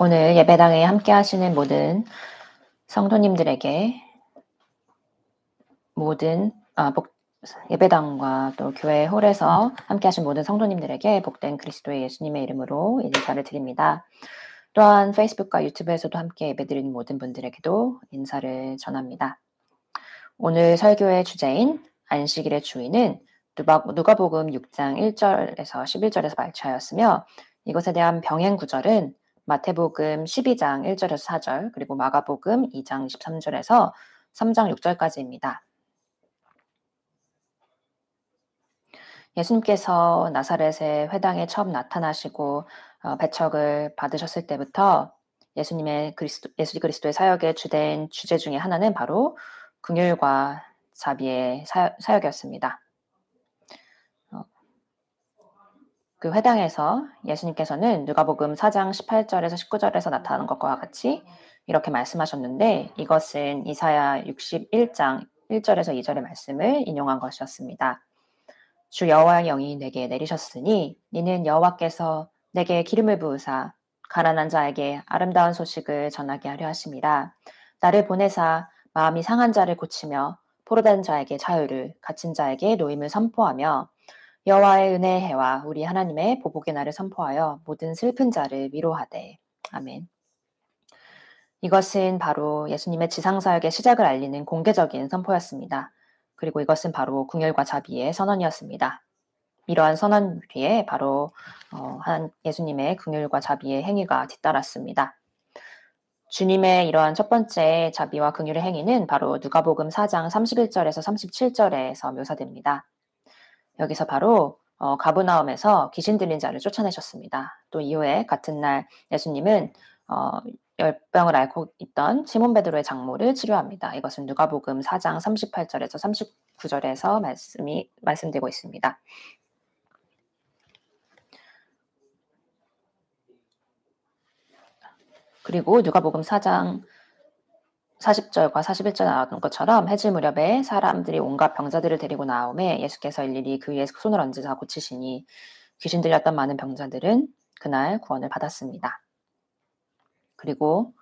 오늘 예배당에 함께 하시는 모든 성도님들에게 예배당과 또 교회 홀에서 함께 하신 모든 성도님들에게 복된 그리스도의 예수님의 이름으로 인사를 드립니다. 또한 페이스북과 유튜브에서도 함께 예배드리는 모든 분들에게도 인사를 전합니다. 오늘 설교의 주제인 안식일의 주인은 누가복음 6장 1절에서 11절에서 발췌하였으며, 이것에 대한 병행 구절은 마태복음 12장 1절에서 4절, 그리고 마가복음 2장 23절에서 3장 6절까지입니다. 예수님께서 나사렛의 회당에 처음 나타나시고 배척을 받으셨을 때부터 예수 그리스도의 사역의 주된 주제 중에 하나는 바로 긍휼과 자비의 사역이었습니다. 그 회당에서 예수님께서는 누가복음 4장 18절에서 19절에서 나타나는 것과 같이 이렇게 말씀하셨는데, 이것은 이사야 61장 1절에서 2절의 말씀을 인용한 것이었습니다. 주 여호와의 영이 내게 내리셨으니 이는 여호와께서 내게 기름을 부으사 가난한 자에게 아름다운 소식을 전하게 하려 하심이라. 나를 보내사 마음이 상한 자를 고치며 포로된 자에게 자유를, 갇힌 자에게 노임을 선포하며 여호와의 은혜의 해와 우리 하나님의 보복의 날을 선포하여 모든 슬픈 자를 위로하되. 아멘. 이것은 바로 예수님의 지상사역의 시작을 알리는 공개적인 선포였습니다. 그리고 이것은 바로 긍휼과 자비의 선언이었습니다. 이러한 선언 뒤에 바로 예수님의 긍휼과 자비의 행위가 뒤따랐습니다. 주님의 이러한 첫 번째 자비와 긍휼의 행위는 바로 누가복음 4장 31절에서 37절에서 묘사됩니다. 여기서 바로 가브나움에서 귀신 들린 자를 쫓아내셨습니다. 또 이후에 같은 날 예수님은 열병을 앓고 있던 시몬 베드로의 장모를 치료합니다. 이것은 누가복음 4장 38절에서 39절에서 말씀되고 있습니다. 그리고 누가복음 4장 40절과 41절 나오는 것처럼 해질 무렵에 사람들이 온갖 병자들을 데리고 나오매 예수께서 일일이 그 위에 손을 얹으사 고치시니 귀신 들렸던 많은 병자들은 그날 구원을 받았습니다. 그리고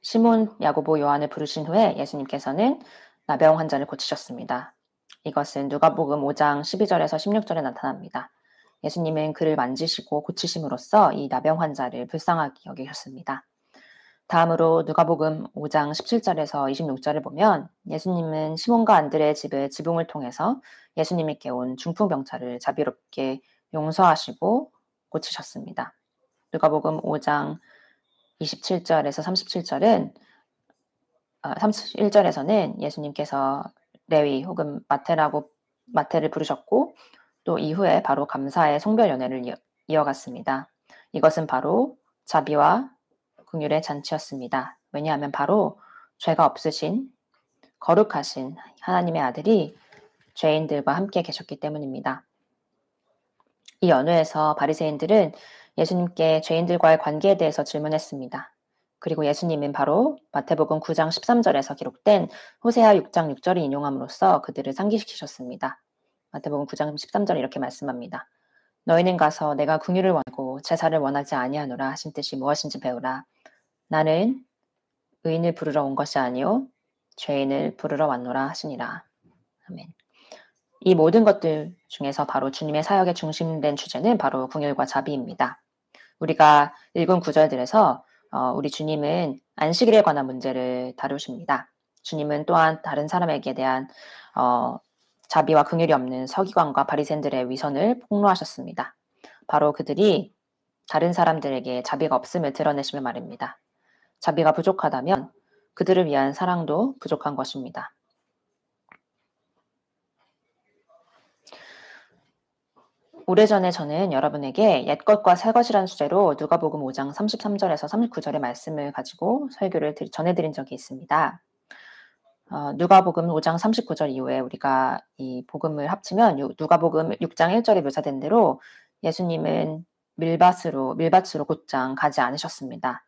시몬, 야고보, 요한을 부르신 후에 예수님께서는 나병 환자를 고치셨습니다. 이것은 누가복음 5장 12절에서 16절에 나타납니다. 예수님은 그를 만지시고 고치심으로써 이 나병 환자를 불쌍하게 여기셨습니다. 다음으로 누가복음 5장 17절에서 26절을 보면 예수님은 시몬과 안드레의 집의 지붕을 통해서 예수님께 온 중풍병자를 자비롭게 용서하시고 고치셨습니다. 누가복음 5장 27절에서 31절에서는 예수님께서 레위 혹은 마태를 부르셨고, 또 이후에 바로 감사의 성별 연회를 이어갔습니다. 이것은 바로 자비와 긍휼의 잔치였습니다. 왜냐하면 바로 죄가 없으신 거룩하신 하나님의 아들이 죄인들과 함께 계셨기 때문입니다. 이 연회에서 바리새인들은 예수님께 죄인들과의 관계에 대해서 질문했습니다. 그리고 예수님은 바로 마태복음 9장 13절에서 기록된 호세아 6장 6절을 인용함으로써 그들을 상기시키셨습니다. 마태복음 9장 13절에 이렇게 말씀합니다. 너희는 가서 내가 긍휼을 원하고 제사를 원하지 아니하노라 하신 뜻이 무엇인지 배우라. 나는 의인을 부르러 온 것이 아니요 죄인을 부르러 왔노라 하시니라. 아멘. 이 모든 것들 중에서 바로 주님의 사역의 중심된 주제는 바로 긍휼과 자비입니다. 우리가 읽은 구절들에서 우리 주님은 안식일에 관한 문제를 다루십니다. 주님은 또한 다른 사람에게 대한 자비와 긍휼이 없는 서기관과 바리새인들의 위선을 폭로하셨습니다. 바로 그들이 다른 사람들에게 자비가 없음을 드러내시며 말입니다. 자비가 부족하다면 그들을 위한 사랑도 부족한 것입니다. 오래전에 저는 여러분에게 옛것과 새것이라는 주제로 누가복음 5장 33절에서 39절의 말씀을 가지고 설교를 전해드린 적이 있습니다. 누가복음 5장 39절 이후에 우리가 이 복음을 합치면 누가복음 6장 1절에 묘사된 대로 예수님은 밀밭으로 곧장 가지 않으셨습니다.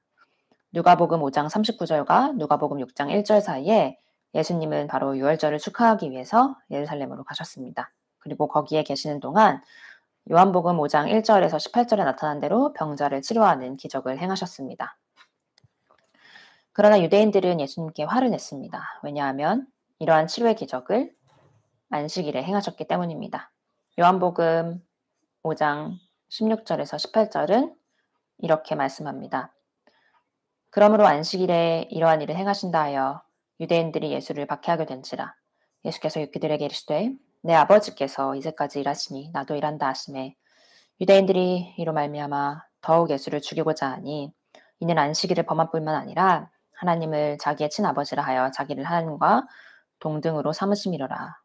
누가복음 5장 39절과 누가복음 6장 1절 사이에 예수님은 바로 유월절을 축하하기 위해서 예루살렘으로 가셨습니다. 그리고 거기에 계시는 동안 요한복음 5장 1절에서 18절에 나타난 대로 병자를 치료하는 기적을 행하셨습니다. 그러나 유대인들은 예수님께 화를 냈습니다. 왜냐하면 이러한 치료의 기적을 안식일에 행하셨기 때문입니다. 요한복음 5장 16절에서 18절은 이렇게 말씀합니다. 그러므로 안식일에 이러한 일을 행하신다 하여 유대인들이 예수를 박해하게 된지라. 예수께서 그들에게 이르시되 내 아버지께서 이제까지 일하시니 나도 일한다 하시매 유대인들이 이로 말미암아 더욱 예수를 죽이고자 하니 이는 안식일을 범할 뿐만 아니라 하나님을 자기의 친아버지라 하여 자기를 하나님과 동등으로 삼으심이로라.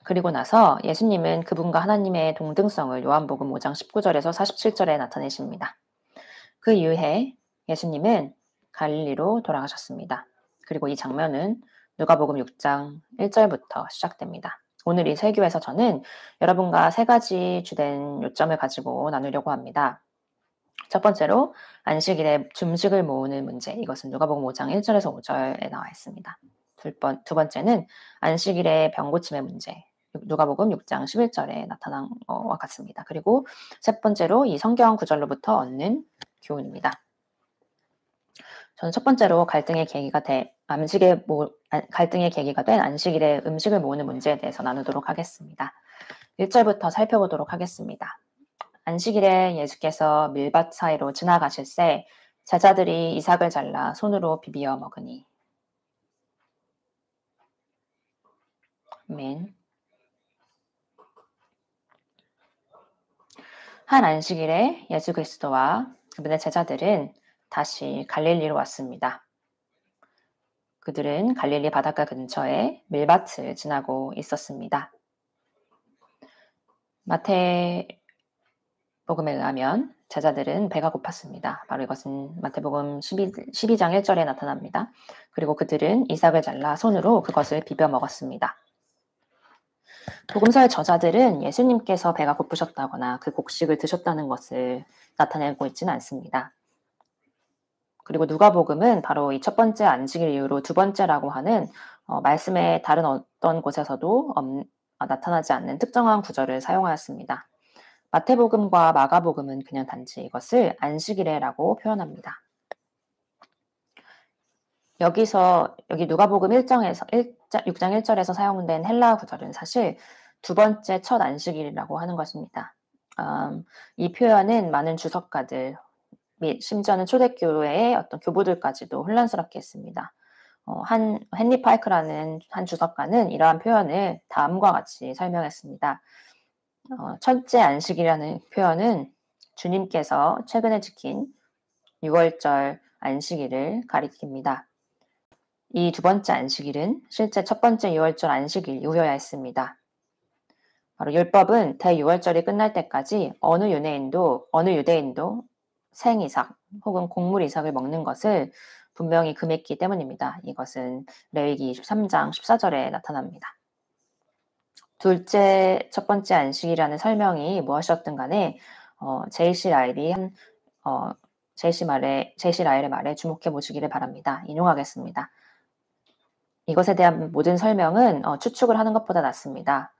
그리고 나서 예수님은 그분과 하나님의 동등성을 요한복음 5장 19절에서 47절에 나타내십니다. 그 이후에 예수님은 갈릴리로 돌아가셨습니다. 그리고 이 장면은 누가복음 6장 1절부터 시작됩니다. 오늘 이 설교에서 저는 여러분과 세 가지 주된 요점을 가지고 나누려고 합니다. 첫 번째로 안식일에 줌식을 모으는 문제. 이것은 누가복음 5장 1절에서 5절에 나와 있습니다. 두 번째는 안식일의 병고침의 문제. 누가복음 6장 11절에 나타난 것과 같습니다. 그리고 세 번째로 이 성경 구절로부터 얻는 교훈입니다. 저는 첫 번째로 갈등의 계기가 된 안식일에 음식을 모으는 문제에 대해서 나누도록 하겠습니다. 1절부터 살펴보도록 하겠습니다. 안식일에 예수께서 밀밭 사이로 지나가실새 제자들이 이삭을 잘라 손으로 비비어 먹으니. 아멘. 한 안식일에 예수 그리스도와 그분의 제자들은 다시 갈릴리로 왔습니다. 그들은 갈릴리 바닷가 근처에 밀밭을 지나고 있었습니다. 마태복음에 의하면 제자들은 배가 고팠습니다. 바로 이것은 마태복음 12장 1절에 나타납니다. 그리고 그들은 이삭을 잘라 손으로 그것을 비벼 먹었습니다. 복음서의 저자들은 예수님께서 배가 고프셨다거나 그 곡식을 드셨다는 것을 나타내고 있지는 않습니다. 그리고 누가복음은 바로 이 첫 번째 안식일 이후로 두 번째라고 하는 말씀의 다른 어떤 곳에서도 나타나지 않는 특정한 구절을 사용하였습니다. 마태복음과 마가복음은 그냥 단지 이것을 안식일에라고 표현합니다. 여기 누가복음 6장 1절에서 사용된 헬라 구절은 사실 두 번째 첫 안식일이라고 하는 것입니다. 이 표현은 많은 주석가들 및 심지어는 초대교회의 어떤 교부들까지도 혼란스럽게 했습니다. 헨리 파이크라는 한 주석가는 이러한 표현을 다음과 같이 설명했습니다. 첫째 안식이라는 표현은 주님께서 최근에 지킨 6월절 안식일을 가리킵니다. 이 두 번째 안식일은 실제 첫 번째 6월절 안식일 이후여야 했습니다. 바로 율법은 대6월절이 끝날 때까지 어느 유대인도 생이삭 혹은 곡물 이삭을 먹는 것을 분명히 금했기 때문입니다. 이것은 레위기 23장 14절에 나타납니다. 첫 번째 안식이라는 설명이 무엇이었든 간에 제이시 라일의 말에 주목해 보시기를 바랍니다. 인용하겠습니다. 이것에 대한 모든 설명은 추측을 하는 것보다 낫습니다.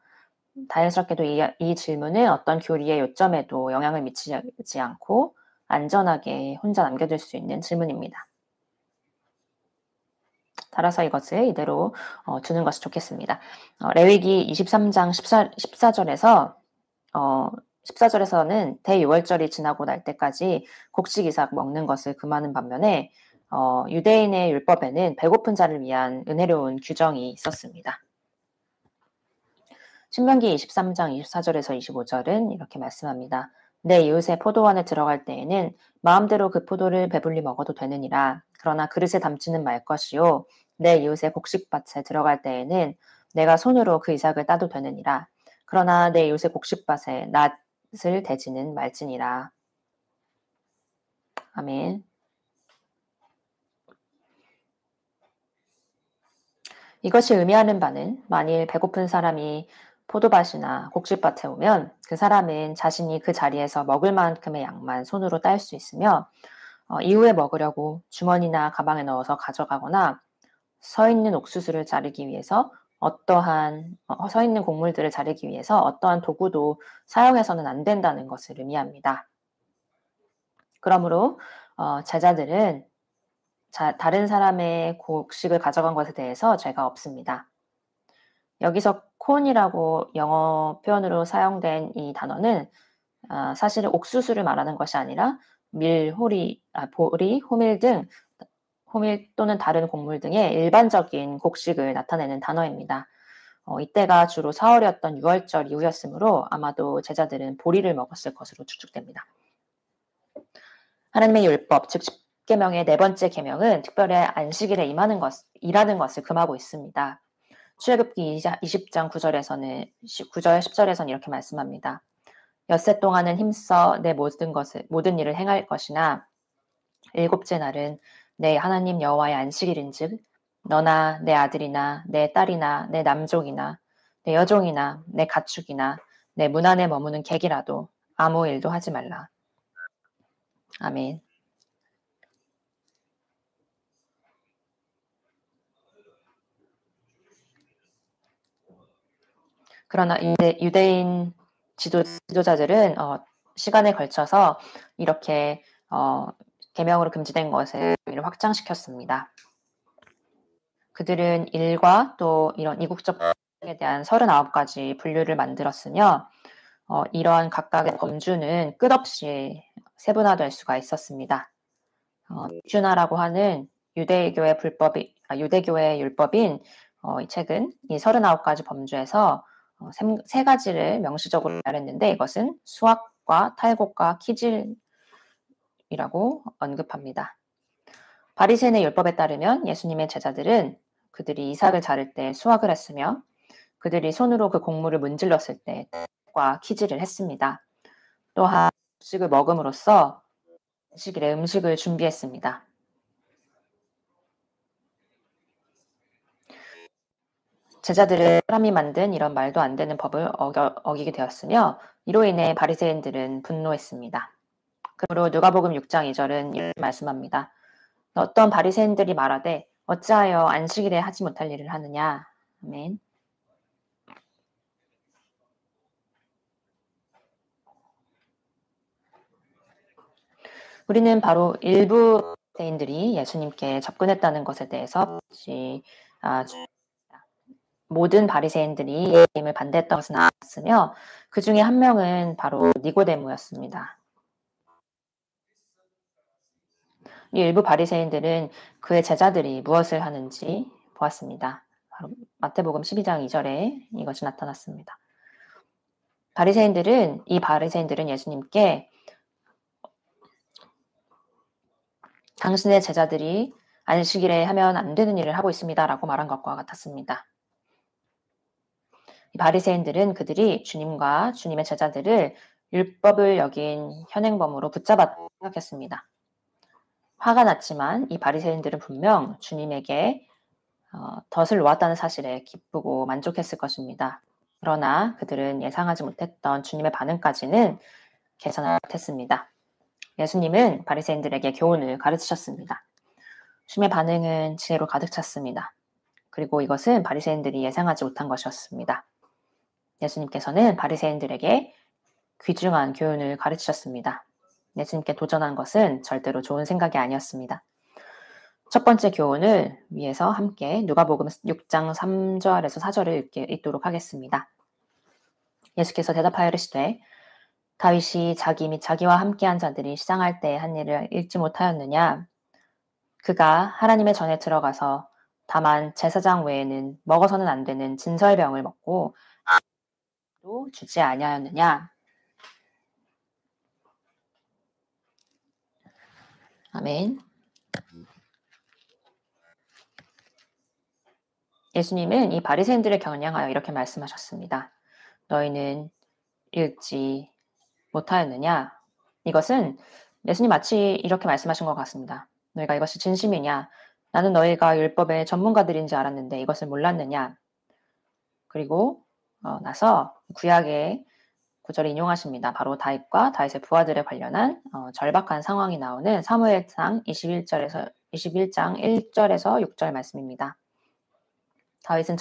다행스럽게도 이 질문은 어떤 교리의 요점에도 영향을 미치지 않고 안전하게 혼자 남겨둘 수 있는 질문입니다. 따라서 이것을 이대로 두는 것이 좋겠습니다. 레위기 23장 14절에서는 대6월절이 지나고 날 때까지 곡식 이삭 먹는 것을 금하는 반면에 유대인의 율법에는 배고픈 자를 위한 은혜로운 규정이 있었습니다. 신명기 23장 24절에서 25절은 이렇게 말씀합니다. 내 이웃의 포도원에 들어갈 때에는 마음대로 그 포도를 배불리 먹어도 되느니라. 그러나 그릇에 담지는 말 것이요. 내 이웃의 곡식밭에 들어갈 때에는 내가 손으로 그 이삭을 따도 되느니라. 그러나 내 이웃의 곡식밭에 낫을 대지는 말지니라. 아멘. 이것이 의미하는 바는 만일 배고픈 사람이 포도밭이나 곡식밭에 오면 그 사람은 자신이 그 자리에서 먹을 만큼의 양만 손으로 딸 수 있으며 이후에 먹으려고 주머니나 가방에 넣어서 가져가거나 서 있는 옥수수를 자르기 위해서 어떠한 서 있는 곡물들을 자르기 위해서 어떠한 도구도 사용해서는 안 된다는 것을 의미합니다. 그러므로 제자들은 다른 사람의 곡식을 가져간 것에 대해서 죄가 없습니다. 여기서 콘이라고 영어 표현으로 사용된 이 단어는 사실은 옥수수를 말하는 것이 아니라 밀, 보리, 호밀 또는 다른 곡물 등의 일반적인 곡식을 나타내는 단어입니다. 이때가 주로 4월이었던 6월절 이후였으므로 아마도 제자들은 보리를 먹었을 것으로 추측됩니다. 하나님의 율법, 즉 십계명의 네 번째 계명은 특별히 안식일에 일하는 것을 금하고 있습니다. 출애굽기 20장 9절 10절에서는 이렇게 말씀합니다. 엿새 동안은 힘써 내 모든 일을 행할 것이나 일곱째 날은 내 하나님 여호와의 안식일인즉 너나 내 아들이나 내 딸이나 내 남종이나 내 여종이나 내 가축이나 내 문 안에 머무는 객이라도 아무 일도 하지 말라. 아멘. 그러나 유대인 지도자들은 시간에 걸쳐서 이렇게 계명으로 금지된 것을 확장시켰습니다. 그들은 일과 또 이런 이국적 에 대한 39가지 분류를 만들었으며 이러한 각각의 범주는 끝없이 세분화될 수가 있었습니다. 슈나라고 하는 유대교의 율법인 이 책은 이 39가지 범주에서 세 가지를 명시적으로 말했는데 이것은 수확과 탈곡과 키질이라고 언급합니다. 바리새인의 율법에 따르면 예수님의 제자들은 그들이 이삭을 자를 때 수확을 했으며 그들이 손으로 그 곡물을 문질렀을 때 과 키질을 했습니다. 또한 음식을 먹음으로써 안식일에 음식을 준비했습니다. 제자들은 사람이 만든 이런 말도 안 되는 법을 어기게 되었으며 이로 인해 바리새인들은 분노했습니다. 그러므로 누가복음 6장 2절은 이렇게 말씀합니다. 어떤 바리새인들이 말하되 어찌하여 안식일에 하지 못할 일을 하느냐. 아멘. 우리는 바로 일부 바리새인들이 예수님께 접근했다는 것에 대해서 모든 바리새인들이 예수님을 반대했던 것은 아니었으며 그 중에 한 명은 바로 니고데모였습니다. 이 일부 바리새인들은 그의 제자들이 무엇을 하는지 보았습니다. 바로 마태복음 12장 2절에 이것이 나타났습니다. 이 바리새인들은 예수님께 당신의 제자들이 안식일에 하면 안 되는 일을 하고 있습니다라고 말한 것과 같았습니다. 이 바리새인들은 그들이 주님과 주님의 제자들을 율법을 여긴 현행범으로 붙잡았다고 생각했습니다. 화가 났지만 이 바리새인들은 분명 주님에게 덫을 놓았다는 사실에 기쁘고 만족했을 것입니다. 그러나 그들은 예상하지 못했던 주님의 반응까지는 계산하지 못했습니다. 예수님은 바리새인들에게 교훈을 가르치셨습니다. 주님의 반응은 지혜로 가득 찼습니다. 그리고 이것은 바리새인들이 예상하지 못한 것이었습니다. 예수님께서는 바리새인들에게 귀중한 교훈을 가르치셨습니다. 예수님께 도전한 것은 절대로 좋은 생각이 아니었습니다. 첫 번째 교훈을 위해서 함께 누가복음 6장 3절에서 4절을 읽도록 하겠습니다. 예수께서 대답하여 이르시되 다윗이 자기 및 자기와 함께한 자들이 시장할 때 한 일을 읽지 못하였느냐? 그가 하나님의 전에 들어가서 다만 제사장 외에는 먹어서는 안 되는 진설병을 먹고 아무도 주지 아니하였느냐? 아멘. 예수님은 이 바리새인들을 겨냥하여 이렇게 말씀하셨습니다. 너희는 읽지 못하였느냐? 이것은 예수님 마치 이렇게 말씀하신 것 같습니다. 너희가 이것이 진심이냐? 나는 너희가 율법의 전문가들인지 알았는데 이것을 몰랐느냐? 그리고 나서 구약의 구절을 인용하십니다. 바로 다윗과 다윗의 부하들에 관련한 절박한 상황이 나오는 사무엘상 21장 1절에서 6절 말씀입니다. 다윗은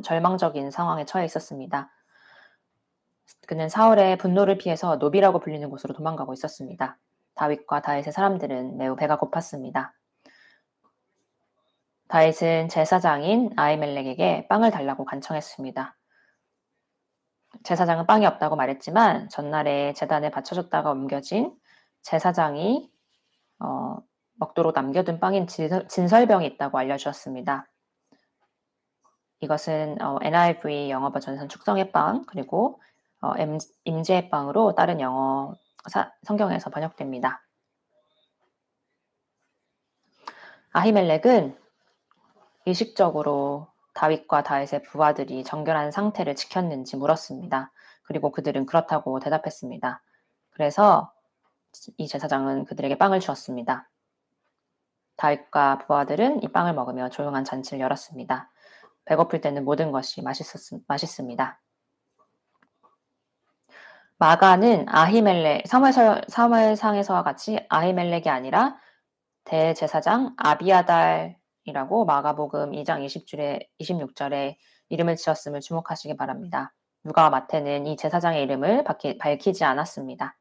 절망적인 상황에 처해 있었습니다. 그는 사울의 분노를 피해서 노비라고 불리는 곳으로 도망가고 있었습니다. 다윗과 다윗의 사람들은 매우 배가 고팠습니다. 다윗은 제사장인 아히멜렉에게 빵을 달라고 간청했습니다. 제사장은 빵이 없다고 말했지만 전날에 제단에 바쳐졌다가 옮겨진 제사장이 먹도록 남겨둔 빵인 진설병이 있다고 알려주었습니다. 이것은 NIV 영어 버전에서는 축성의 빵 그리고 임재의 빵으로 다른 영어 성경에서 번역됩니다. 아히멜렉은 의식적으로 다윗과 다윗의 부하들이 정결한 상태를 지켰는지 물었습니다. 그리고 그들은 그렇다고 대답했습니다. 그래서 이 제사장은 그들에게 빵을 주었습니다. 다윗과 부하들은 이 빵을 먹으며 조용한 잔치를 열었습니다. 배고플 때는 모든 것이 맛있습니다. 마가는 사무엘상에서와 같이 아히멜렉이 아니라 대제사장 아비아달이라고 마가복음 2장 26절에 이름을 지었음을 주목하시기 바랍니다. 누가와 마태는 이 제사장의 이름을 밝히지 않았습니다.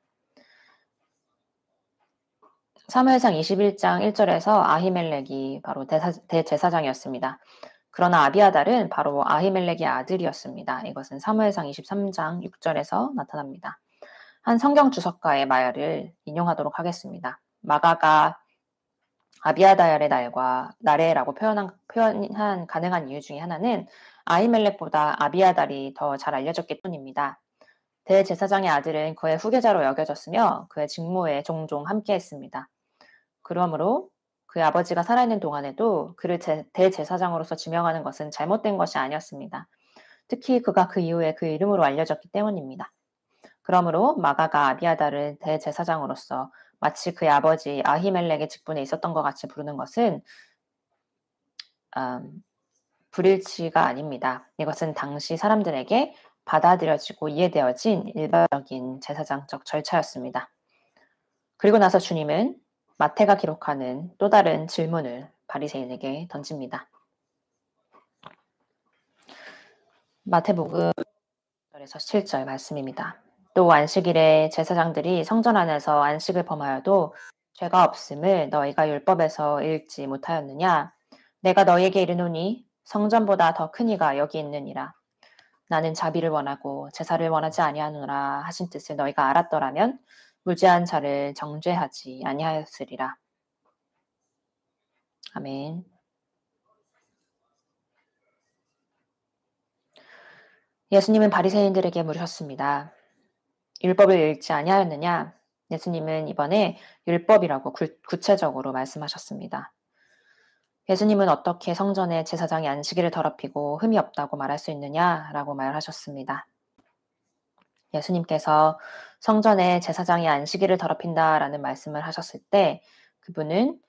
사무엘상 21장 1절에서 아히멜렉이 바로 대제사장이었습니다. 그러나 아비아달은 바로 아히멜렉의 아들이었습니다. 이것은 사무엘상 23장 6절에서 나타납니다. 한 성경 주석가의 말을 인용하도록 하겠습니다. 마가가 아비아달의 날에라고 표현한 가능한 이유 중에 하나는 아히멜렉보다 아비아달이 더 잘 알려졌기 때문입니다. 대제사장의 아들은 그의 후계자로 여겨졌으며 그의 직무에 종종 함께했습니다. 그러므로 그의 아버지가 살아있는 동안에도 그를 대제사장으로서 지명하는 것은 잘못된 것이 아니었습니다. 특히 그가 그 이후에 그 이름으로 알려졌기 때문입니다. 그러므로 마가가 아비아달을 대제사장으로서 마치 그의 아버지 아히멜렉의 직분에 있었던 것 같이 부르는 것은 불일치가 아닙니다. 이것은 당시 사람들에게 받아들여지고 이해되어진 일반적인 제사장적 절차였습니다. 그리고 나서 주님은 마태가 기록하는 또 다른 질문을 바리새인에게 던집니다. 마태복음 1절에서 7절 말씀입니다. 또 안식일에 제사장들이 성전 안에서 안식을 범하여도 죄가 없음을 너희가 율법에서 읽지 못하였느냐? 내가 너희에게 이르노니 성전보다 더 큰 이가 여기 있느니라. 나는 자비를 원하고 제사를 원하지 아니하노라 하신 뜻을 너희가 알았더라면 무죄한 자를 정죄하지 아니하였으리라. 아멘. 예수님은 바리새인들에게 물으셨습니다. 율법을 읽지 아니하였느냐? 예수님은 이번에 율법이라고 구체적으로 말씀하셨습니다. 예수님은 어떻게 성전의 제사장이 안식일을 더럽히고 흠이 없다고 말할 수 있느냐라고 말하셨습니다. 예수님께서 성전의 제사장이 안식일을 더럽힌다라는 말씀을 하셨을 때 그분은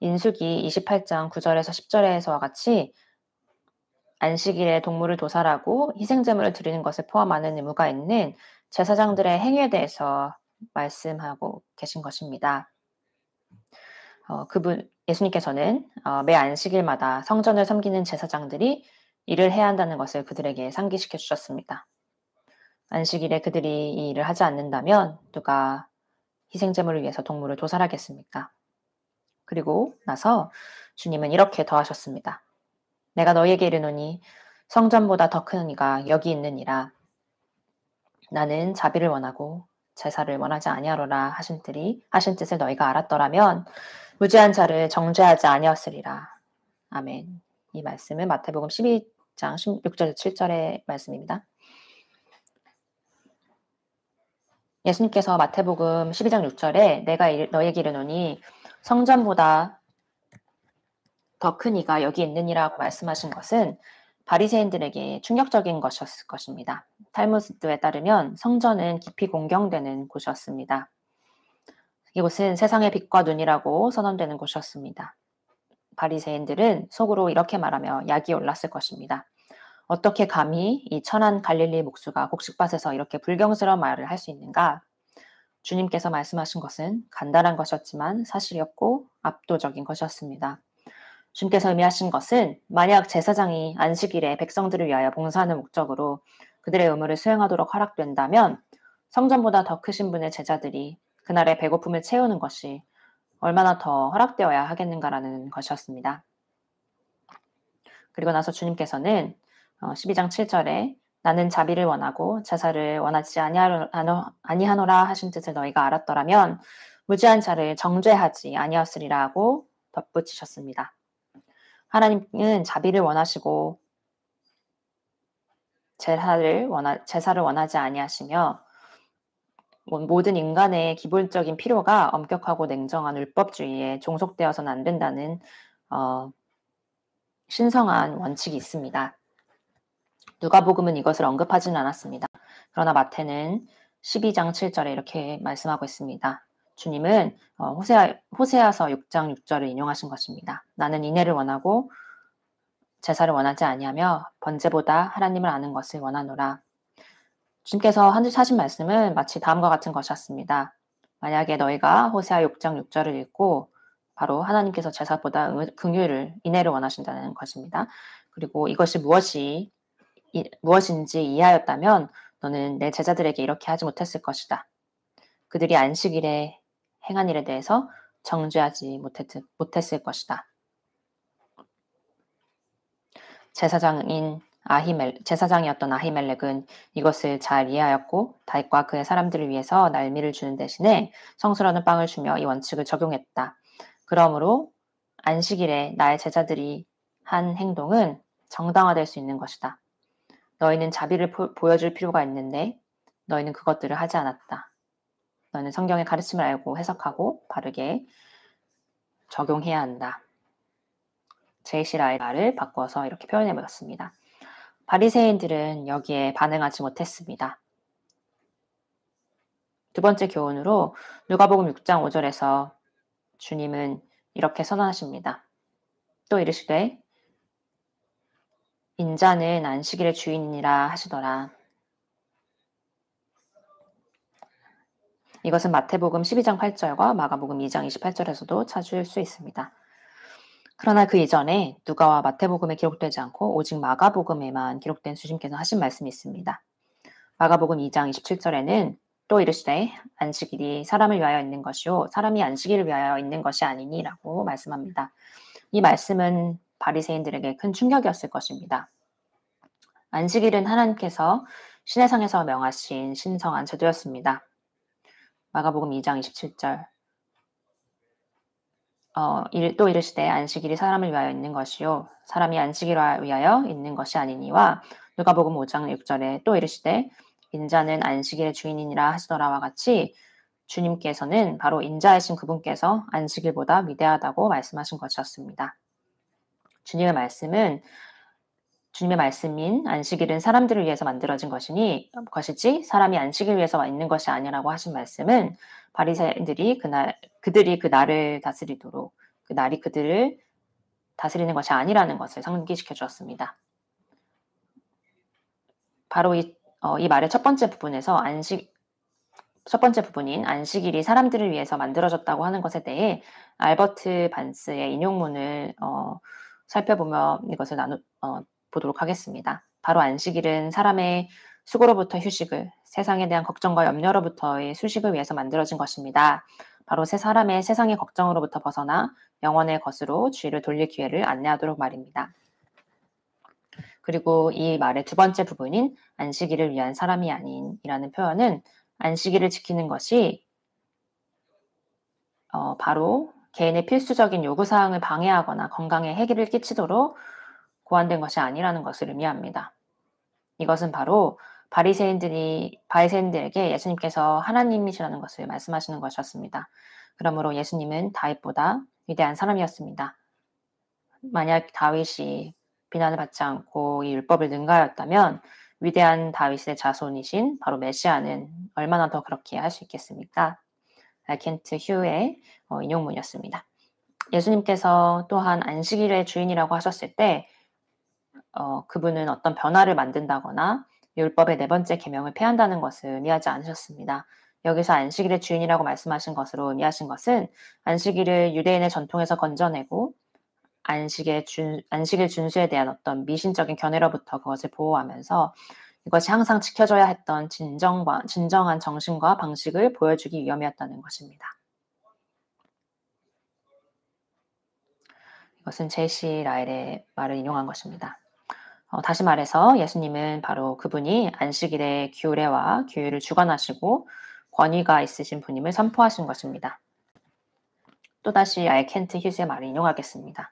인수기 28장 9절에서 10절에서와 같이 안식일에 동물을 도살하고 희생제물을 드리는 것을 포함하는 의무가 있는 제사장들의 행위에 대해서 말씀하고 계신 것입니다. 예수님께서는 매 안식일마다 성전을 섬기는 제사장들이 일을 해야 한다는 것을 그들에게 상기시켜 주셨습니다. 안식일에 그들이 이 일을 하지 않는다면 누가 희생제물을 위해서 동물을 도살하겠습니까? 그리고 나서 주님은 이렇게 더하셨습니다. 내가 너희에게 이르노니 성전보다 더 큰 이가 여기 있느니라. 나는 자비를 원하고 제사를 원하지 아니하노라 하신 뜻을 너희가 알았더라면 무죄한 자를 정죄하지 아니었으리라. 아멘. 이 말씀은 마태복음 12장 16절 7절의 말씀입니다. 예수님께서 마태복음 12장 6절에 내가 너희에게 이르노니 성전보다 더 큰 이가 여기 있느니라고 말씀하신 것은 바리새인들에게 충격적인 것이었을 것입니다. 탈무드에 따르면 성전은 깊이 공경되는 곳이었습니다. 이곳은 세상의 빛과 눈이라고 선언되는 곳이었습니다. 바리새인들은 속으로 이렇게 말하며 약이 올랐을 것입니다. 어떻게 감히 이 천한 갈릴리 목수가 곡식밭에서 이렇게 불경스러운 말을 할 수 있는가? 주님께서 말씀하신 것은 간단한 것이었지만 사실이었고 압도적인 것이었습니다. 주님께서 의미하신 것은 만약 제사장이 안식일에 백성들을 위하여 봉사하는 목적으로 그들의 의무를 수행하도록 허락된다면 성전보다 더 크신 분의 제자들이 그날의 배고픔을 채우는 것이 얼마나 더 허락되어야 하겠는가라는 것이었습니다. 그리고 나서 주님께서는 12장 7절에 나는 자비를 원하고 제사를 원하지 아니하노라 하신 뜻을 너희가 알았더라면 무지한 자를 정죄하지 아니었으리라고 덧붙이셨습니다. 하나님은 자비를 원하시고 제사를 원하지 아니하시며 모든 인간의 기본적인 필요가 엄격하고 냉정한 율법주의에 종속되어서는 안 된다는 신성한 원칙이 있습니다. 누가복음은 이것을 언급하지는 않았습니다. 그러나 마태는 12장 7절에 이렇게 말씀하고 있습니다. 주님은 호세아서 6장 6절을 인용하신 것입니다. 나는 인애를 원하고 제사를 원하지 아니하며 번제보다 하나님을 아는 것을 원하노라. 주님께서 하신 말씀은 마치 다음과 같은 것이었습니다. 만약에 너희가 호세아 6장 6절을 읽고 바로 하나님께서 제사보다 긍휼을 인애를 원하신다는 것입니다. 그리고 이것이 무엇인지 이해하였다면 너는 내 제자들에게 이렇게 하지 못했을 것이다. 그들이 안식일에 행한 일에 대해서 정죄하지 못했을 것이다. 제사장이었던 아히멜렉은 이것을 잘 이해하였고 다윗과 그의 사람들을 위해서 날미를 주는 대신에 성스러운 빵을 주며 이 원칙을 적용했다. 그러므로 안식일에 나의 제자들이 한 행동은 정당화될 수 있는 것이다. 너희는 자비를 보여줄 필요가 있는데 너희는 그것들을 하지 않았다. 너희는 성경의 가르침을 알고 해석하고 바르게 적용해야 한다. 제이시라의 말을 바꿔서 이렇게 표현해보았습니다. 바리새인들은 여기에 반응하지 못했습니다. 두 번째 교훈으로 누가복음 6장 5절에서 주님은 이렇게 선언하십니다. 또 이르시되 인자는 안식일의 주인이라 하시더라. 이것은 마태복음 12장 8절과 마가복음 2장 28절에서도 찾을 수 있습니다. 그러나 그 이전에 누가와 마태복음에 기록되지 않고 오직 마가복음에만 기록된 주님께서 하신 말씀이 있습니다. 마가복음 2장 27절에는 또 이르시되 안식일이 사람을 위하여 있는 것이요 사람이 안식일을 위하여 있는 것이 아니니라고 말씀합니다. 이 말씀은 바리새인들에게 큰 충격이었을 것입니다. 안식일은 하나님께서 신의 상에서 명하신 신성한 제도였습니다. 마가복음 2장 27절 또 이르시되 안식일이 사람을 위하여 있는 것이요 사람이 안식일을 위하여 있는 것이 아니니와 누가복음 5장 6절에 또 이르시되 인자는 안식일의 주인이니라 하시더라와 같이 주님께서는 바로 인자이신 그분께서 안식일보다 위대하다고 말씀하신 것이었습니다. 주님의 말씀인 안식일은 사람들을 위해서 만들어진 것이지 사람이 안식을 위해서 있는 것이 아니라고 하신 말씀은 바리새인들이 그들이 그 날을 다스리도록 그 날이 그들을 다스리는 것이 아니라는 것을 상기시켜 주었습니다. 바로 이 말의 첫 번째 부분인 안식일이 사람들을 위해서 만들어졌다고 하는 것에 대해 알버트 반스의 인용문을 살펴보며 이것을 보도록 하겠습니다. 바로 안식일은 사람의 수고로부터 휴식을, 세상에 대한 걱정과 염려로부터의 휴식을 위해서 만들어진 것입니다. 바로 사람의 세상의 걱정으로부터 벗어나 영원의 것으로 주의를 돌릴 기회를 안내하도록 말입니다. 그리고 이 말의 두 번째 부분인 안식일을 위한 사람이 아닌이라는 표현은 안식일을 지키는 것이 바로 개인의 필수적인 요구사항을 방해하거나 건강에 해기를 끼치도록 고안된 것이 아니라는 것을 의미합니다. 이것은 바로 바리새인들에게 예수님께서 하나님이시라는 것을 말씀하시는 것이었습니다. 그러므로 예수님은 다윗보다 위대한 사람이었습니다. 만약 다윗이 비난을 받지 않고 이 율법을 능가하였다면 위대한 다윗의 자손이신 바로 메시아는 얼마나 더 그렇게 할 수 있겠습니까? 켄트 휴의 인용문이었습니다. 예수님께서 또한 안식일의 주인이라고 하셨을 때 그분은 어떤 변화를 만든다거나 율법의 네 번째 계명을 폐한다는 것을 의미하지 않으셨습니다. 여기서 안식일의 주인이라고 말씀하신 것으로 의미하신 것은 안식일을 유대인의 전통에서 건져내고 안식일 준수에 대한 어떤 미신적인 견해로부터 그것을 보호하면서 이것이 항상 지켜져야 했던 진정한 정신과 방식을 보여주기 위함이었다는 것입니다. 이것은 제시 라엘의 말을 인용한 것입니다. 다시 말해서 예수님은 바로 그분이 안식일의 규례와 규율을 주관하시고 권위가 있으신 분임을 선포하신 것입니다. 또다시 알켄트 휴스의 말을 인용하겠습니다.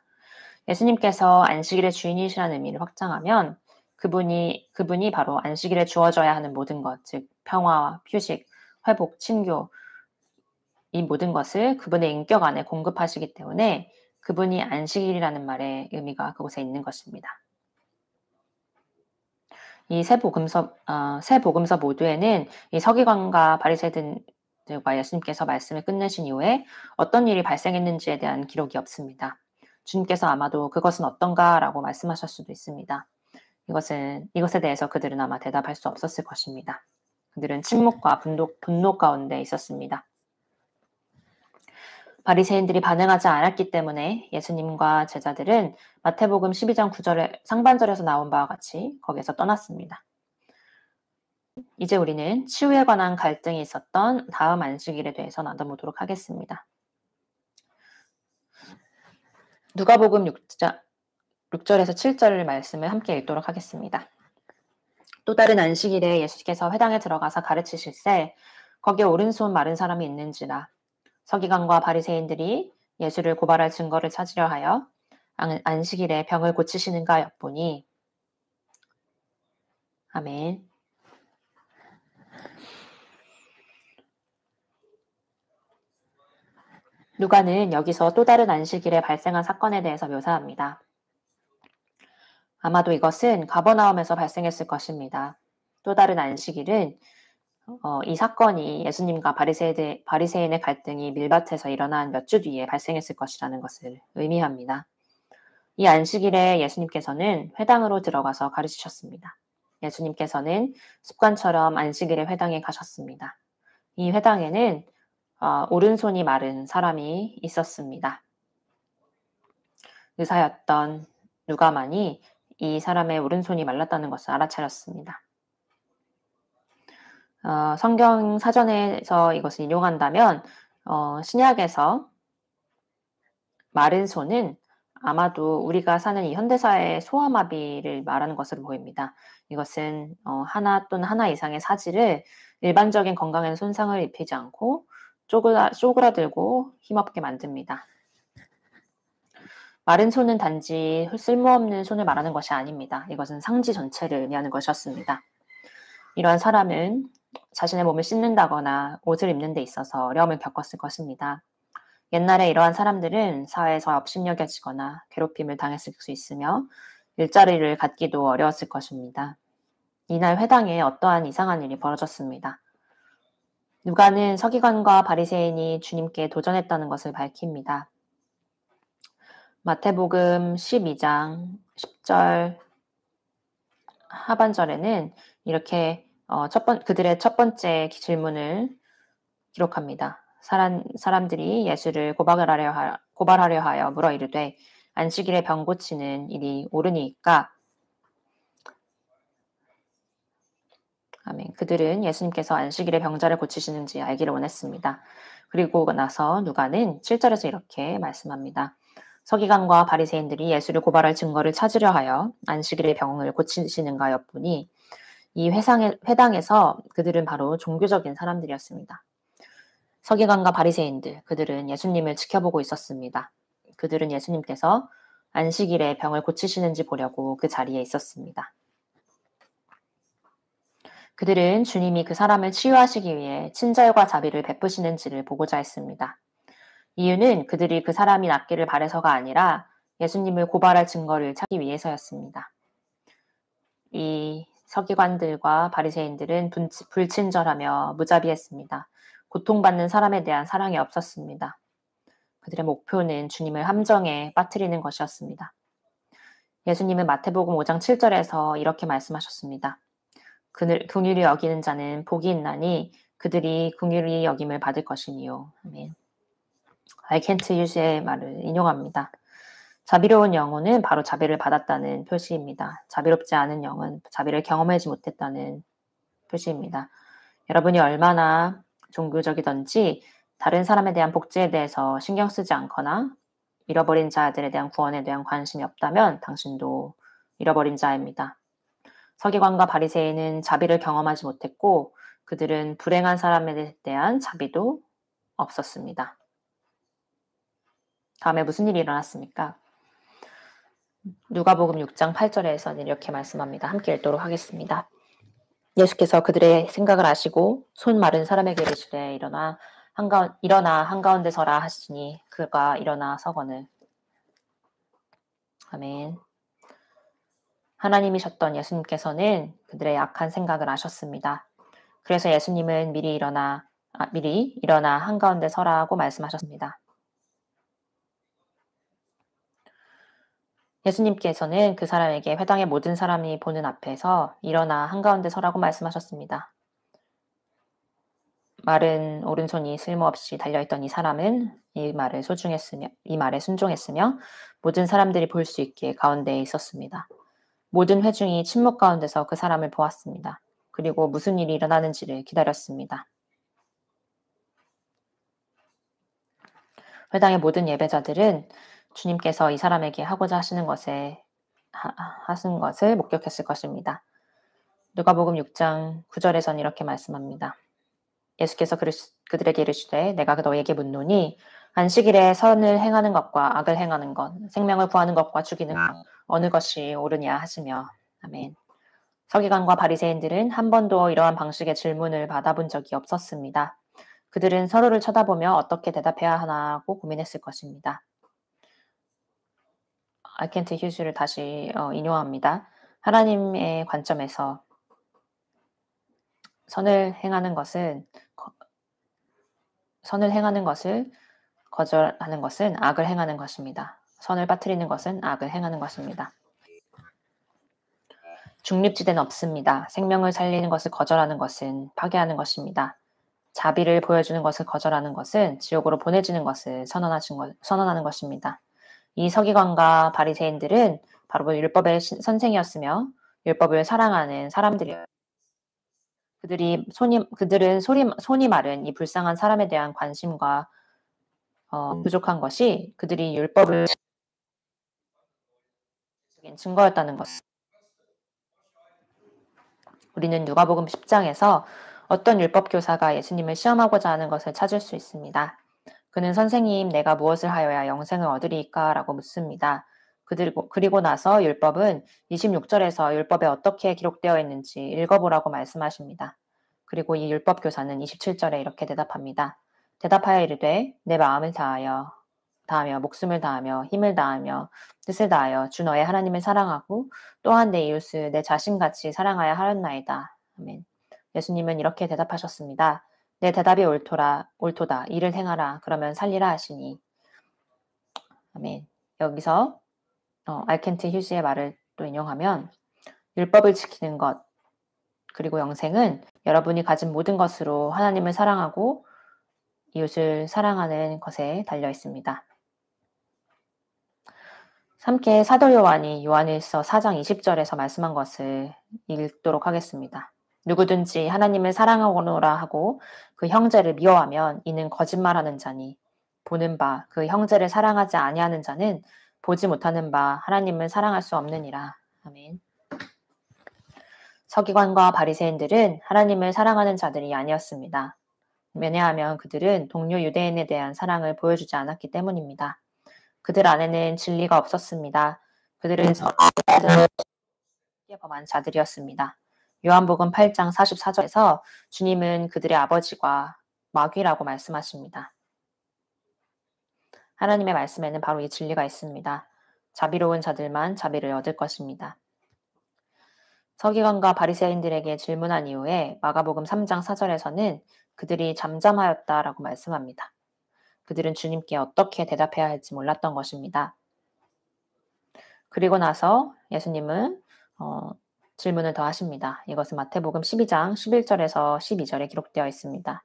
예수님께서 안식일의 주인이시라는 의미를 확장하면 그분이 바로 안식일에 주어져야 하는 모든 것, 즉 평화, 휴식, 회복, 친교, 이 모든 것을 그분의 인격 안에 공급하시기 때문에 그분이 안식일이라는 말의 의미가 그곳에 있는 것입니다. 이 세 복음서 모두에는 이 서기관과 바리새인들과 예수님께서 말씀을 끝내신 이후에 어떤 일이 발생했는지에 대한 기록이 없습니다. 주님께서 아마도 그것은 어떤가라고 말씀하실 수도 있습니다. 이것에 대해서 그들은 아마 대답할 수 없었을 것입니다. 그들은 침묵과 분노 가운데 있었습니다. 바리새인들이 반응하지 않았기 때문에 예수님과 제자들은 마태복음 12장 9절의 상반절에서 나온 바와 같이 거기에서 떠났습니다. 이제 우리는 치유에 관한 갈등이 있었던 다음 안식일에 대해서 나눠보도록 하겠습니다. 누가복음 6절에서 7절 말씀을 함께 읽도록 하겠습니다. 또 다른 안식일에 예수께서 회당에 들어가서 가르치실새 거기에 오른손 마른 사람이 있는지라 서기관과 바리새인들이 예수를 고발할 증거를 찾으려 하여 안식일에 병을 고치시는가 엿보니 아멘. 누가는 여기서 또 다른 안식일에 발생한 사건에 대해서 묘사합니다. 아마도 이것은 가버나움에서 발생했을 것입니다. 또 다른 안식일은 이 사건이 예수님과 바리새인의 갈등이 밀밭에서 일어난 몇 주 뒤에 발생했을 것이라는 것을 의미합니다. 이 안식일에 예수님께서는 회당으로 들어가서 가르치셨습니다. 예수님께서는 습관처럼 안식일에 회당에 가셨습니다. 이 회당에는 오른손이 마른 사람이 있었습니다. 의사였던 누가만이 이 사람의 오른손이 말랐다는 것을 알아차렸습니다. 성경 사전에서 이것을 인용한다면 신약에서 마른 손은 아마도 우리가 사는 이 현대사의 소아마비를 말하는 것으로 보입니다. 이것은 하나 또는 하나 이상의 사지를 일반적인 건강에 손상을 입히지 않고 쪼그라들고 힘없게 만듭니다. 마른 손은 단지 쓸모없는 손을 말하는 것이 아닙니다. 이것은 상지 전체를 의미하는 것이었습니다. 이러한 사람은 자신의 몸을 씻는다거나 옷을 입는 데 있어서 어려움을 겪었을 것입니다. 옛날에 이러한 사람들은 사회에서 업신여겨지거나 괴롭힘을 당했을 수 있으며 일자리를 갖기도 어려웠을 것입니다. 이날 회당에 어떠한 이상한 일이 벌어졌습니다. 누가는 서기관과 바리새인이 주님께 도전했다는 것을 밝힙니다. 마태복음 12장 10절 하반절에는 이렇게 그들의 첫 번째 질문을 기록합니다. 사람들이 예수를 고발하려 하여 물어 이르되 안식일에 병 고치는 일이 옳으니까? 아멘. 그들은 예수님께서 안식일에 병자를 고치시는지 알기를 원했습니다. 그리고 나서 누가는 7절에서 이렇게 말씀합니다. 서기관과 바리새인들이 예수를 고발할 증거를 찾으려 하여 안식일에 병을 고치시는가 엿보니 이 회당에서 그들은 바로 종교적인 사람들이었습니다. 서기관과 바리새인들, 그들은 예수님을 지켜보고 있었습니다. 그들은 예수님께서 안식일에 병을 고치시는지 보려고 그 자리에 있었습니다. 그들은 주님이 그 사람을 치유하시기 위해 친절과 자비를 베푸시는지를 보고자 했습니다. 이유는 그들이 그 사람이 낫기를 바라서가 아니라 예수님을 고발할 증거를 찾기 위해서였습니다. 이 서기관들과 바리새인들은 불친절하며 무자비했습니다. 고통받는 사람에 대한 사랑이 없었습니다. 그들의 목표는 주님을 함정에 빠뜨리는 것이었습니다. 예수님은 마태복음 5장 7절에서 이렇게 말씀하셨습니다. 긍휼히 여기는 자는 복이 있나니 그들이 긍휼히 여김을 받을 것이니요. 아멘. 알켄트 유스의 말을 인용합니다. 자비로운 영혼은 바로 자비를 받았다는 표시입니다. 자비롭지 않은 영은 자비를 경험하지 못했다는 표시입니다. 여러분이 얼마나 종교적이든지 다른 사람에 대한 복지에 대해서 신경 쓰지 않거나 잃어버린 자들에 대한 구원에 대한 관심이 없다면 당신도 잃어버린 자입니다. 서기관과 바리새인은 자비를 경험하지 못했고 그들은 불행한 사람에 대한 자비도 없었습니다. 다음에 무슨 일이 일어났습니까? 누가복음 6장 8절에서는 이렇게 말씀합니다. 함께 읽도록 하겠습니다. 예수께서 그들의 생각을 아시고 손 마른 사람에게 이르시되 일어나 한가운데 서라 하시니 그가 일어나 서거늘. 아멘. 하나님이셨던 예수님께서는 그들의 약한 생각을 아셨습니다. 그래서 예수님은 미리 일어나 한가운데 서라고 말씀하셨습니다. 예수님께서는 그 사람에게 회당의 모든 사람이 보는 앞에서 일어나 한가운데 서라고 말씀하셨습니다. 마른 오른손이 쓸모없이 달려있던 이 사람은 이 말에 순종했으며 모든 사람들이 볼 수 있게 가운데에 있었습니다. 모든 회중이 침묵 가운데서 그 사람을 보았습니다. 그리고 무슨 일이 일어나는지를 기다렸습니다. 회당의 모든 예배자들은 주님께서 이 사람에게 하고자 하시는 것을 목격했을 것입니다. 누가복음 6장 9절에서는 이렇게 말씀합니다. 예수께서 그들에게 이르시되 내가 너에게 묻노니 안식일에 선을 행하는 것과 악을 행하는 것, 생명을 구하는 것과 죽이는 것, 어느 것이 옳으냐 하시며. 아멘. 서기관과 바리새인들은 한 번도 이러한 방식의 질문을 받아본 적이 없었습니다. 그들은 서로를 쳐다보며 어떻게 대답해야 하나고 고민했을 것입니다. 알켄트 휴즈를 다시 인용합니다. 하나님의 관점에서 선을 행하는 것을 거절하는 것은 악을 행하는 것입니다. 선을 빠뜨리는 것은 악을 행하는 것입니다. 중립지대는 없습니다. 생명을 살리는 것을 거절하는 것은 파괴하는 것입니다. 자비를 보여주는 것을 거절하는 것은 지옥으로 보내지는 것을 선언하는 것입니다. 이 서기관과 바리새인들은 바로 율법의 선생이었으며 율법을 사랑하는 사람들이었습니다. 그들은 손이 마른 이 불쌍한 사람에 대한 관심과 부족한 것이 그들이 율법을 증거였다는 것. 우리는 누가복음 10장에서 어떤 율법 교사가 예수님을 시험하고자 하는 것을 찾을 수 있습니다. 그는 선생님, 내가 무엇을 하여야 영생을 얻으리까? 라고 묻습니다. 그리고 나서 율법은 26절에서 율법에 어떻게 기록되어 있는지 읽어보라고 말씀하십니다. 그리고 이 율법 교사는 27절에 이렇게 대답합니다. 대답하여 이르되 내 마음을 다하며 목숨을 다하며 힘을 다하며 뜻을 다하여 주 너의 하나님을 사랑하고 또한 내 이웃을 내 자신같이 사랑하여 하였나이다. 아멘. 예수님은 이렇게 대답하셨습니다. 내 대답이 옳도다. 이를 행하라. 그러면 살리라 하시니. 아멘. 여기서 알켄트 휴즈의 말을 또 인용하면 율법을 지키는 것 그리고 영생은 여러분이 가진 모든 것으로 하나님을 사랑하고 이웃을 사랑하는 것에 달려 있습니다. 함께 사도 요한이 요한일서 4장 20절에서 말씀한 것을 읽도록 하겠습니다. 누구든지 하나님을 사랑하노라 하고 그 형제를 미워하면 이는 거짓말하는 자니 보는 바 그 형제를 사랑하지 아니하는 자는 보지 못하는 바 하나님을 사랑할 수 없느니라. 아멘. 서기관과 바리새인들은 하나님을 사랑하는 자들이 아니었습니다. 왜냐하면 그들은 동료 유대인에 대한 사랑을 보여주지 않았기 때문입니다. 그들 안에는 진리가 없었습니다. 그들은 서로를 범한 자들이었습니다. 요한복음 8장 44절에서 주님은 그들의 아버지가 마귀라고 말씀하십니다. 하나님의 말씀에는 바로 이 진리가 있습니다. 자비로운 자들만 자비를 얻을 것입니다. 서기관과 바리새인들에게 질문한 이후에 마가복음 3장 4절에서는 그들이 잠잠하였다라고 말씀합니다. 그들은 주님께 어떻게 대답해야 할지 몰랐던 것입니다. 그리고 나서 예수님은 질문을 더 하십니다. 이것은 마태복음 12장 11절에서 12절에 기록되어 있습니다.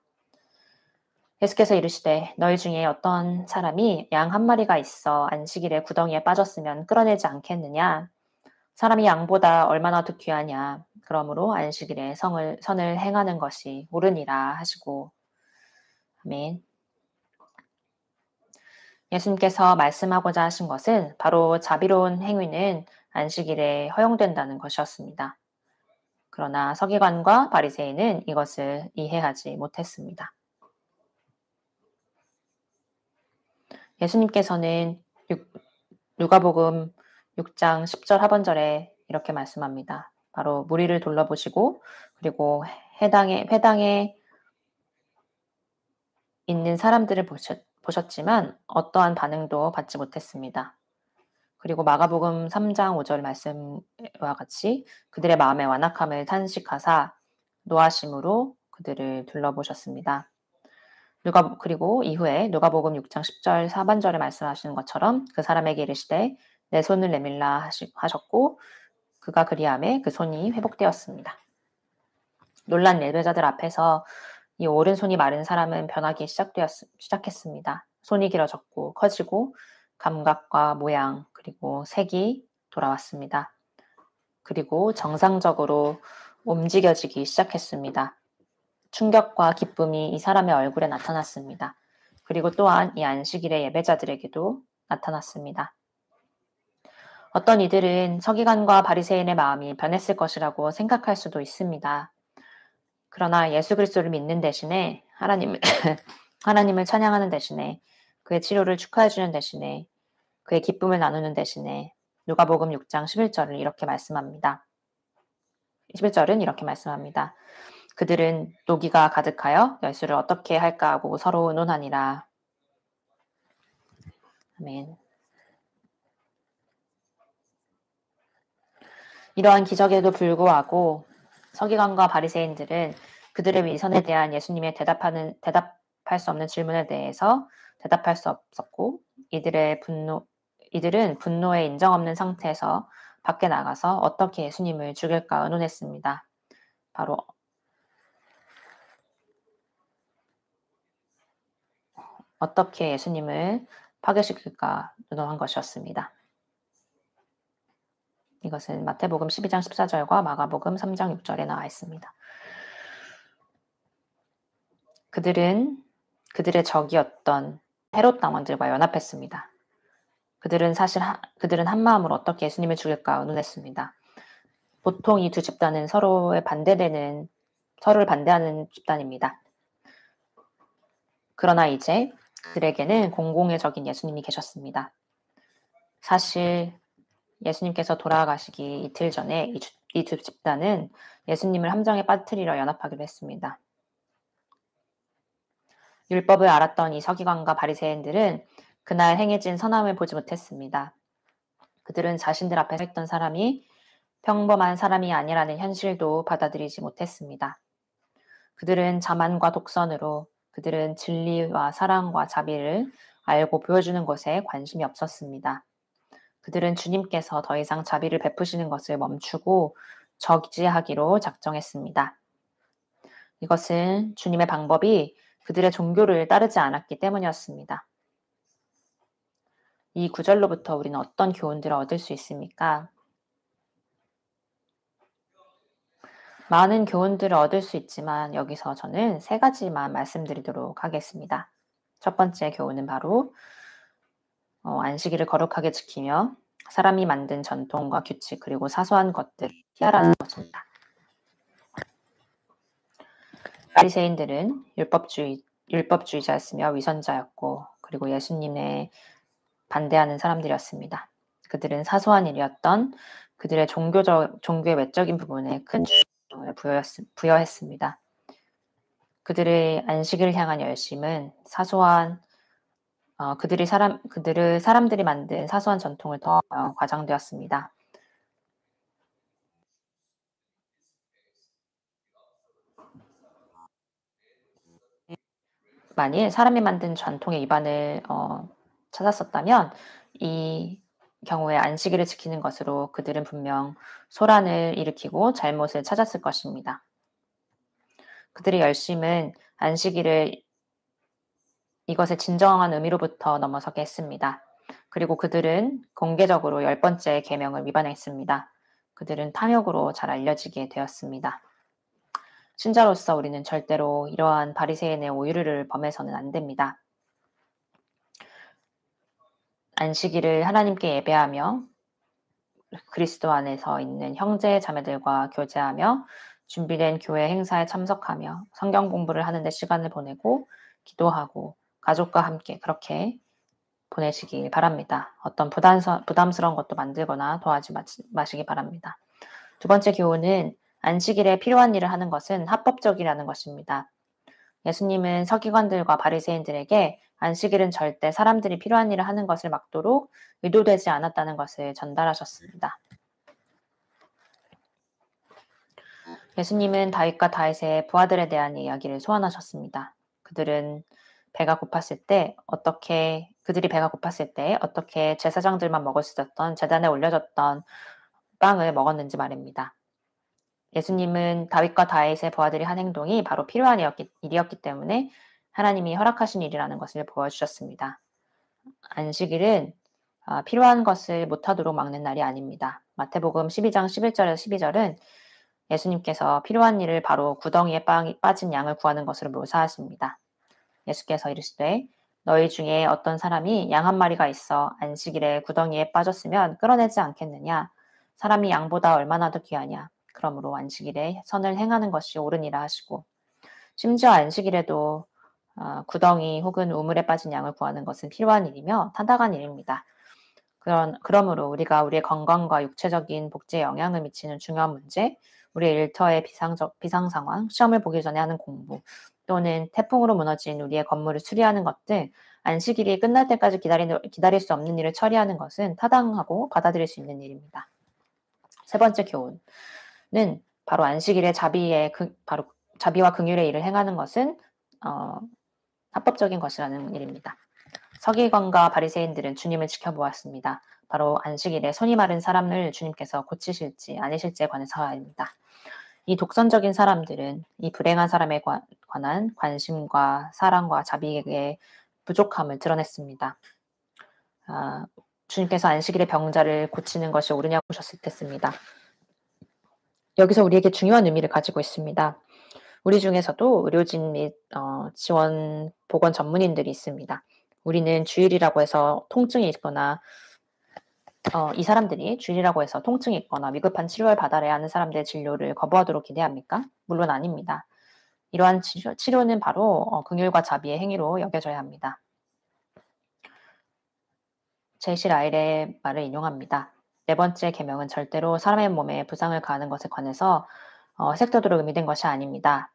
예수께서 이르시되 너희 중에 어떤 사람이 양 한 마리가 있어 안식일에 구덩이에 빠졌으면 끌어내지 않겠느냐? 사람이 양보다 얼마나 더 귀하냐? 그러므로 안식일에 선을 행하는 것이 옳으니라 하시고. 아멘. 예수님께서 말씀하고자 하신 것은 바로 자비로운 행위는 안식일에 허용된다는 것이었습니다. 그러나 서기관과 바리새인은 이것을 이해하지 못했습니다. 예수님께서는 누가복음 6장 10절 하반절에 이렇게 말씀합니다. 바로 무리를 둘러보시고 그리고 회당에 있는 사람들을 보셨지만 어떠한 반응도 받지 못했습니다. 그리고 마가복음 3장 5절 말씀과 같이 그들의 마음의 완악함을 탄식하사 노하심으로 그들을 둘러보셨습니다. 그리고 이후에 누가복음 6장 10절 하반절에 말씀하시는 것처럼 그 사람에게 이르시되 내 손을 내밀라 하셨고 그가 그리하매 그 손이 회복되었습니다. 놀란 예배자들 앞에서 이 오른손이 마른 사람은 변하기 시작했습니다. 손이 길어졌고 커지고 감각과 모양 그리고 색이 돌아왔습니다. 그리고 정상적으로 움직여지기 시작했습니다. 충격과 기쁨이 이 사람의 얼굴에 나타났습니다. 그리고 또한 이 안식일의 예배자들에게도 나타났습니다. 어떤 이들은 서기관과 바리새인의 마음이 변했을 것이라고 생각할 수도 있습니다. 그러나 예수 그리스도를 믿는 대신에 하나님을 찬양하는 대신에 그의 치료를 축하해 주는 대신에 그의 기쁨을 나누는 대신에 누가복음 6장 11절은 이렇게 말씀합니다. 11절은 이렇게 말씀합니다. 그들은 노기가 가득하여 열수를 어떻게 할까 하고 서로 의논하니라. 아멘. 이러한 기적에도 불구하고 서기관과 바리새인들은 그들의 위선에 대한 예수님의 대답할 수 없는 질문에 대해서 대답할 수 없었고 이들은 분노에 인정 없는 상태에서 밖에 나가서 어떻게 예수님을 죽일까 의논했습니다. 바로 어떻게 예수님을 파괴시킬까 의논한 것이었습니다. 이것은 마태복음 12장 14절과 마가복음 3장 6절에 나와 있습니다. 그들은 그들의 적이었던 헤롯 당원들과 연합했습니다. 그들은 한 마음으로 어떻게 예수님을 죽일까 의논했습니다. 보통 이 두 집단은 서로를 반대하는 집단입니다. 그러나 이제 그들에게는 공공의 적인 예수님이 계셨습니다. 사실 예수님께서 돌아가시기 이틀 전에 이 두 집단은 예수님을 함정에 빠뜨리려 연합하기로 했습니다. 율법을 알았던 이 서기관과 바리새인들은 그날 행해진 선함을 보지 못했습니다. 그들은 자신들 앞에 서 있던 사람이 평범한 사람이 아니라는 현실도 받아들이지 못했습니다. 그들은 자만과 독선으로 그들은 진리와 사랑과 자비를 알고 보여주는 것에 관심이 없었습니다. 그들은 주님께서 더 이상 자비를 베푸시는 것을 멈추고 저지하기로 작정했습니다. 이것은 주님의 방법이 그들의 종교를 따르지 않았기 때문이었습니다. 이 구절로부터 우리는 어떤 교훈들을 얻을 수 있습니까? 많은 교훈들을 얻을 수 있지만 여기서 저는 3가지만 말씀드리도록 하겠습니다. 첫 번째 교훈은 바로 안식일을 거룩하게 지키며 사람이 만든 전통과 규칙 그리고 사소한 것들을 피하라는 것입니다. 바리새인들은 율법주의자였으며 위선자였고 그리고 예수님에 반대하는 사람들이었습니다. 그들은 사소한 일이었던 그들의 종교의 외적인 부분에 큰 중요성을 부여했습니다. 그들의 안식을 향한 열심은 사람들이 만든 사소한 전통을 더 과장되었습니다. 만일 사람이 만든 전통의 위반을 찾았었다면 이 경우에 안식일을 지키는 것으로 그들은 분명 소란을 일으키고 잘못을 찾았을 것입니다. 그들의 열심은 안식일을 이것의 진정한 의미로부터 넘어서게 했습니다. 그리고 그들은 공개적으로 10번째 계명을 위반했습니다. 그들은 탐욕으로 잘 알려지게 되었습니다. 신자로서 우리는 절대로 이러한 바리새인의 오류를 범해서는 안 됩니다. 안식일을 하나님께 예배하며 그리스도 안에서 있는 형제 자매들과 교제하며 준비된 교회 행사에 참석하며 성경 공부를 하는 데 시간을 보내고 기도하고 가족과 함께 그렇게 보내시길 바랍니다. 어떤 부담스러운 것도 만들거나 도와지 마시기 바랍니다. 두 번째 교훈은 안식일에 필요한 일을 하는 것은 합법적이라는 것입니다. 예수님은 서기관들과 바리새인들에게 안식일은 절대 사람들이 필요한 일을 하는 것을 막도록 의도되지 않았다는 것을 전달하셨습니다. 예수님은 다윗과 다윗의 부하들에 대한 이야기를 소환하셨습니다. 그들이 배가 고팠을 때 어떻게 제사장들만 먹을 수 있었던 제단에 올려졌던 빵을 먹었는지 말입니다. 예수님은 다윗과 다윗의 부하들이 한 행동이 바로 필요한 일이었기 때문에 하나님이 허락하신 일이라는 것을 보여주셨습니다. 안식일은 필요한 것을 못하도록 막는 날이 아닙니다. 마태복음 12장 11절에서 12절은 예수님께서 필요한 일을 바로 구덩이에 빠진 양을 구하는 것으로 묘사하십니다. 예수께서 이르시되 너희 중에 어떤 사람이 양 한 마리가 있어 안식일에 구덩이에 빠졌으면 끌어내지 않겠느냐? 사람이 양보다 얼마나 더 귀하냐? 그러므로 안식일에 선을 행하는 것이 옳으니라 하시고 심지어 안식일에도 구덩이 혹은 우물에 빠진 양을 구하는 것은 필요한 일이며 타당한 일입니다. 그러므로 우리가 우리의 건강과 육체적인 복지에 영향을 미치는 중요한 문제, 우리의 일터의 비상 상황, 시험을 보기 전에 하는 공부, 또는 태풍으로 무너진 우리의 건물을 수리하는 것 등 안식일이 끝날 때까지 기다릴 수 없는 일을 처리하는 것은 타당하고 받아들일 수 있는 일입니다. 세 번째 교훈은 바로 안식일에 자비와 긍휼의 일을 행하는 것은 합법적인 것이라는 일입니다. 서기관과 바리새인들은 주님을 지켜보았습니다. 바로 안식일에 손이 마른 사람을 주님께서 고치실지 아니실지에 관해서입니다. 이 독선적인 사람들은 이 불행한 사람에 관한 관심과 사랑과 자비의 부족함을 드러냈습니다. 주님께서 안식일에 병자를 고치는 것이 옳으냐고 보셨을 때입니다. 여기서 우리에게 중요한 의미를 가지고 있습니다. 우리 중에서도 의료진 및 지원 보건 전문인들이 있습니다. 우리는 주일이라고 해서 통증이 있거나 이 사람들이 주일이라고 해서 통증이 있거나 위급한 치료를 받아야 하는 사람들의 진료를 거부하도록 기대합니까? 물론 아닙니다. 이러한 치료는 바로 긍휼과 자비의 행위로 여겨져야 합니다. 제시 라일의 말을 인용합니다. 네 번째 계명은 절대로 사람의 몸에 부상을 가하는 것에 관해서 색도도록 의미된 것이 아닙니다.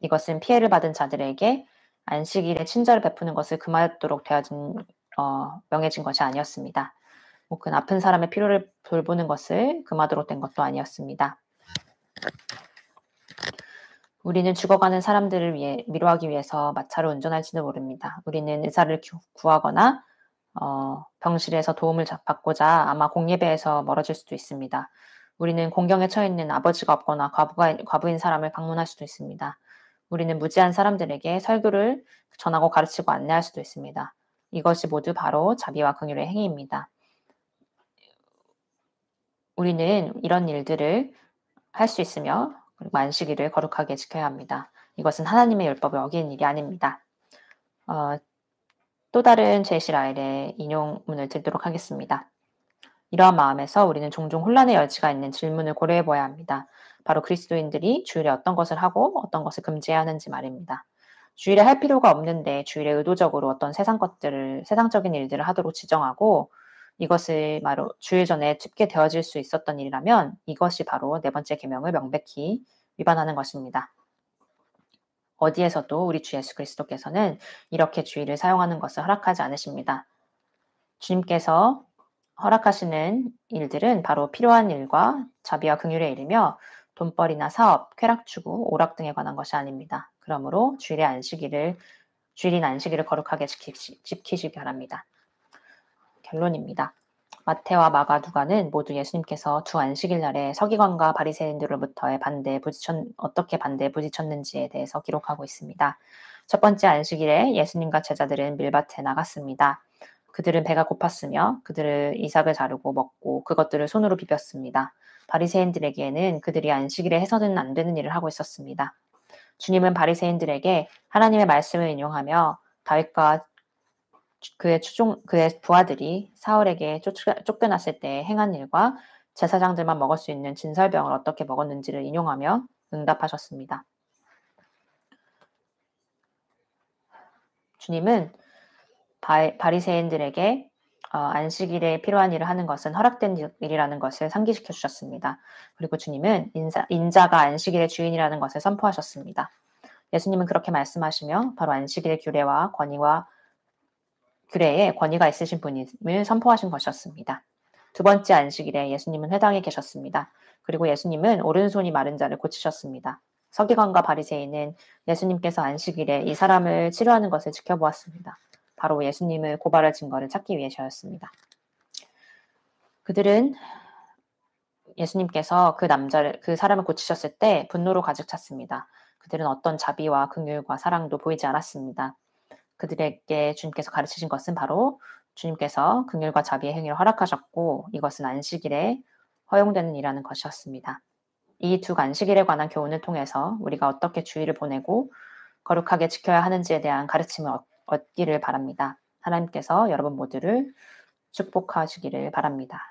이것은 피해를 받은 자들에게 안식일에 친절을 베푸는 것을 금하도록 명해진 것이 아니었습니다. 혹은 아픈 사람의 필요를 돌보는 것을 금하도록 된 것도 아니었습니다. 우리는 죽어가는 사람들을 위로하기 위해서 마차를 운전할지도 모릅니다. 우리는 의사를 구하거나 병실에서 도움을 받고자 아마 공예배에서 멀어질 수도 있습니다. 우리는 공경에 처해 있는 아버지가 없거나 과부인 사람을 방문할 수도 있습니다. 우리는 무지한 사람들에게 설교를 전하고 가르치고 안내할 수도 있습니다. 이것이 모두 바로 자비와 긍휼의 행위입니다. 우리는 이런 일들을 할 수 있으며 그리고 안식일을 거룩하게 지켜야 합니다. 이것은 하나님의 율법을 어기는 일이 아닙니다. 또 다른 제시 라일의 인용문을 드리도록 하겠습니다. 이러한 마음에서 우리는 종종 혼란의 여지가 있는 질문을 고려해 보아야 합니다. 바로 그리스도인들이 주일에 어떤 것을 하고 어떤 것을 금지해야 하는지 말입니다. 주일에 할 필요가 없는데 주일에 의도적으로 어떤 세상적인 일들을 하도록 지정하고 이것을 바로 주일 전에 쉽게 되어질 수 있었던 일이라면 이것이 바로 네 번째 계명을 명백히 위반하는 것입니다. 어디에서도 우리 주 예수 그리스도께서는 이렇게 주일을 사용하는 것을 허락하지 않으십니다. 주님께서 허락하시는 일들은 바로 필요한 일과 자비와 긍휼의 일이며 돈벌이나 사업, 쾌락추구, 오락 등에 관한 것이 아닙니다. 그러므로 주일인 안식일을 거룩하게 지키시기 바랍니다. 결론입니다. 마태와 마가, 누가는 모두 예수님께서 두 안식일 날에 서기관과 바리새인들로부터의 어떻게 반대에 부딪혔는지에 대해서 기록하고 있습니다. 첫 번째 안식일에 예수님과 제자들은 밀밭에 나갔습니다. 그들은 배가 고팠으며 그들을 이삭을 자르고 먹고 그것들을 손으로 비볐습니다. 바리새인들에게는 그들이 안식일에 해서는 안 되는 일을 하고 있었습니다. 주님은 바리새인들에게 하나님의 말씀을 인용하며 다윗과 그의 부하들이 사울에게 쫓겨났을 때 행한 일과 제사장들만 먹을 수 있는 진설병을 어떻게 먹었는지를 인용하며 응답하셨습니다. 주님은 바리새인들에게 안식일에 필요한 일을 하는 것은 허락된 일이라는 것을 상기시켜 주셨습니다. 그리고 주님은 인자가 안식일의 주인이라는 것을 선포하셨습니다. 예수님은 그렇게 말씀하시며 바로 안식일의 규례에 권위가 있으신 분임을 선포하신 것이었습니다. 두 번째 안식일에 예수님은 회당에 계셨습니다. 그리고 예수님은 오른손이 마른 자를 고치셨습니다. 서기관과 바리새인은 예수님께서 안식일에 이 사람을 치료하는 것을 지켜보았습니다. 바로 예수님을 고발할 증거를 찾기 위해서였습니다. 그들은 예수님께서 그 사람을 고치셨을 때 분노로 가득 찼습니다. 그들은 어떤 자비와 긍휼과 사랑도 보이지 않았습니다. 그들에게 주님께서 가르치신 것은 바로 주님께서 긍휼과 자비의 행위를 허락하셨고 이것은 안식일에 허용되는 일이라는 것이었습니다. 이 두 안식일에 관한 교훈을 통해서 우리가 어떻게 주일을 보내고 거룩하게 지켜야 하는지에 대한 가르침을 얻기를 바랍니다. 하나님께서 여러분 모두를 축복하시기를 바랍니다.